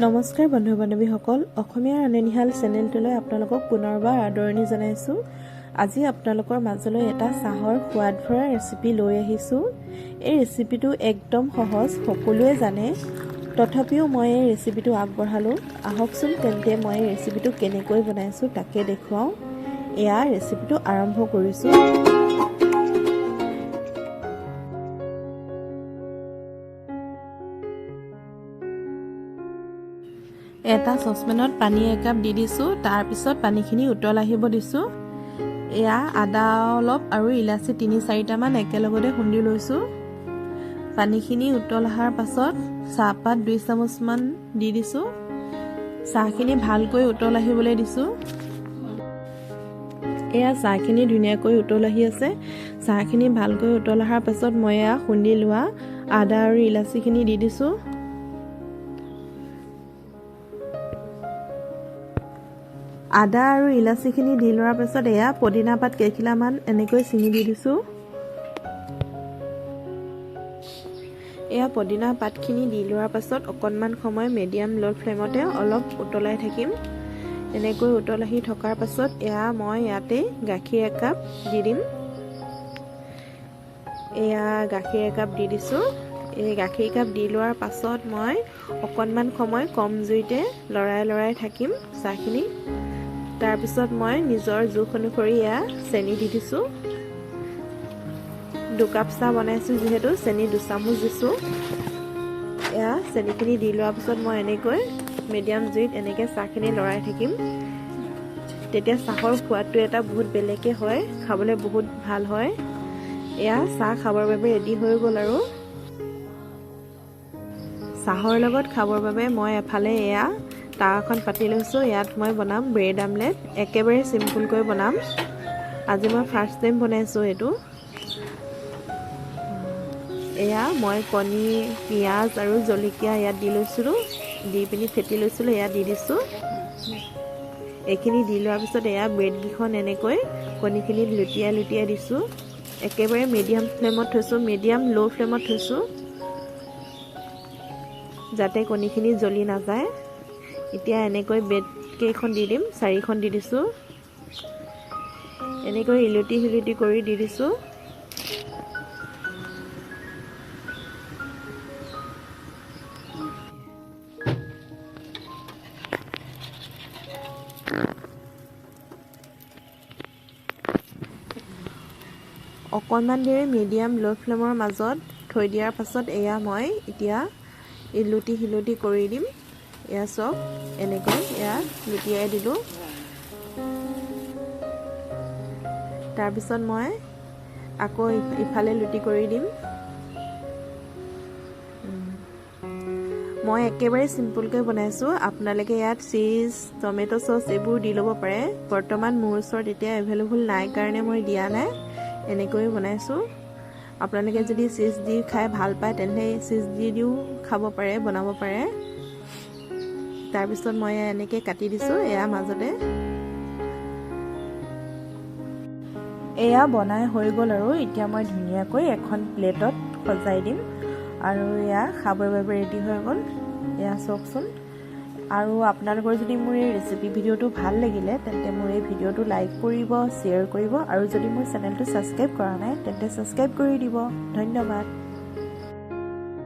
নমস্কাৰ বন্ধু বান্ধৱীসকল, অসমীয়া ৰান্ধনিশাল চেনেলটোলৈ আপোনালোকক পুনৰবাৰ আদৰণি জনাইছোঁ। আজি আপোনালোকৰ মাজলৈ এটা চাহৰ সোৱাদ ভৰা ৰেচিপি লৈ আহিছোঁ। এই ৰেচিপিটো একদম সহজ, সকলোৱে জানে, তথাপিও মই এই ৰেচিপিটো আগবঢ়ালোঁ। আহকচোন তেন্তে মই এই ৰেচিপিটো কেনেকৈ বনাইছোঁ তাকে দেখুৱাওঁ। এয়া ৰেচিপিটো আৰম্ভ কৰিছোঁ। এটা চচপেনত পানী একাপ দি দিছোঁ। তাৰপিছত পানীখিনি উতল আহিব দিছোঁ। এয়া আদা অলপ আৰু ইলাচি ৩-৪টামান একেলগতে খুন্দি লৈছোঁ। পানীখিনি উতল অহাৰ পাছত চাহপাত ২ চামুচমান দি দিছোঁ। চাহখিনি ভালকৈ উতল আহিবলৈ দিছোঁ। এয়া চাহখিনি ধুনীয়াকৈ উতল আহি আছে। চাহখিনি ভালকৈ উতল অহাৰ পাছত মই এয়া খুন্দি লোৱা আদা আৰু ইলাচিখিনি দি দিছোঁ। আদা আৰু ইলাচিখিনি দি লোৱাৰ পাছত এয়া পদিনা পাত কেইখিলামান এনেকৈ ছিঙি দি দিছোঁ। এয়া পদিনা পাতখিনি দি লোৱাৰ পাছত অকণমান সময় মিডিয়াম ল' ফ্লেমতে অলপ উতলাই থাকিম। এনেকৈ উতল আহি থকাৰ পাছত এয়া মই ইয়াতে গাখীৰ একাপ দি দিম। এয়া গাখীৰ একাপ দি দিছোঁ। এই গাখীৰ কাপ দি লোৱাৰ পাছত মই অকণমান সময় কম জুইতে লৰাই থাকিম চাহখিনি। তাৰপিছত মই নিজৰ জোখ অনুসৰি এয়া চেনি দি দিছোঁ। 2 কাপ চাহ বনাইছোঁ যিহেতু চেনি 2 চামুচ দিছোঁ। এয়া চেনিখিনি দি লোৱাৰ পিছত মই এনেকৈ মিডিয়াম জুইত এনেকৈ চাহখিনি লৰাই থাকিম। তেতিয়া চাহৰ সোৱাদটো এটা বহুত বেলেগকৈ হয়, খাবলৈ বহুত ভাল হয়। এয়া চাহ খাবৰ বাবে ৰেডি হৈ গ'ল। আৰু চাহৰ লগত খাবৰ বাবে মই এফালে এয়া তাৱা এখন পাতি লৈছোঁ। ইয়াত মই বনাম ব্ৰেড আমলেট। একেবাৰে চিম্পুলকৈ বনাম। আজি মই ফাৰ্ষ্ট টাইম বনাইছোঁ এইটো। এয়া মই কণী, পিঁয়াজ আৰু জলকীয়া ইয়াত দি লৈছিলোঁ, দি পিনি ফেটি লৈছিলোঁ। এয়া দি দিছোঁ। এইখিনি দি লোৱাৰ পিছত এয়া ব্ৰেডকেইখন এনেকৈ কণীখিনিত লুটিয়াই দিছোঁ। একেবাৰে মিডিয়াম ফ্লেমত থৈছোঁ, মিডিয়াম ল' ফ্লেমত থৈছোঁ, যাতে কণীখিনি জ্বলি নাযায়। এতিয়া এনেকৈ ব্ৰেড কেইখন দি দিম। 4খন দি দিছোঁ। এনেকৈ ইলুটি কৰি দি দিছোঁ। অকণমান দেৰি মিডিয়াম ল' ফ্লেমৰ মাজত থৈ দিয়াৰ পাছত এয়া মই এতিয়া ইলুটি কৰি দিম। এয়া চব এনেকৈ এয়া লুটিয়াই দিলোঁ। তাৰপিছত মই আকৌ ইফালে লুটি কৰি দিম। মই একেবাৰে চিম্পুলকৈ বনাইছোঁ। আপোনালোকে ইয়াত চীজ, টমেট' চচ এইবোৰ দি ল'ব পাৰে। বৰ্তমান মোৰ ওচৰত এতিয়া এভেইলেবল নাই কাৰণে মই দিয়া নাই। এনেকৈ বনাইছোঁ। আপোনালোকে যদি চীজ দি খাই ভাল পায় তেন্তে চীজ দিও খাব পাৰে, বনাব পাৰে। তাৰপিছত মই এনেকৈ কাটি দিছোঁ। এয়া মাজতে এয়া বনাই হৈ গ'ল। আৰু এতিয়া মই ধুনীয়াকৈ এখন প্লেটত সজাই দিম। আৰু এয়া খাবৰ বাবে ৰেডি হৈ গ'ল। এয়া চাওকচোন। আৰু আপোনালোকৰ যদি মোৰ এই ৰেচিপি ভিডিঅ'টো ভাল লাগিলে তেন্তে মোৰ এই ভিডিঅ'টো লাইক কৰিব, শ্বেয়াৰ কৰিব, আৰু যদি মোৰ চেনেলটো ছাবস্ক্ৰাইব কৰা নাই তেন্তে ছাবস্ক্ৰাইব কৰি দিব। ধন্যবাদ।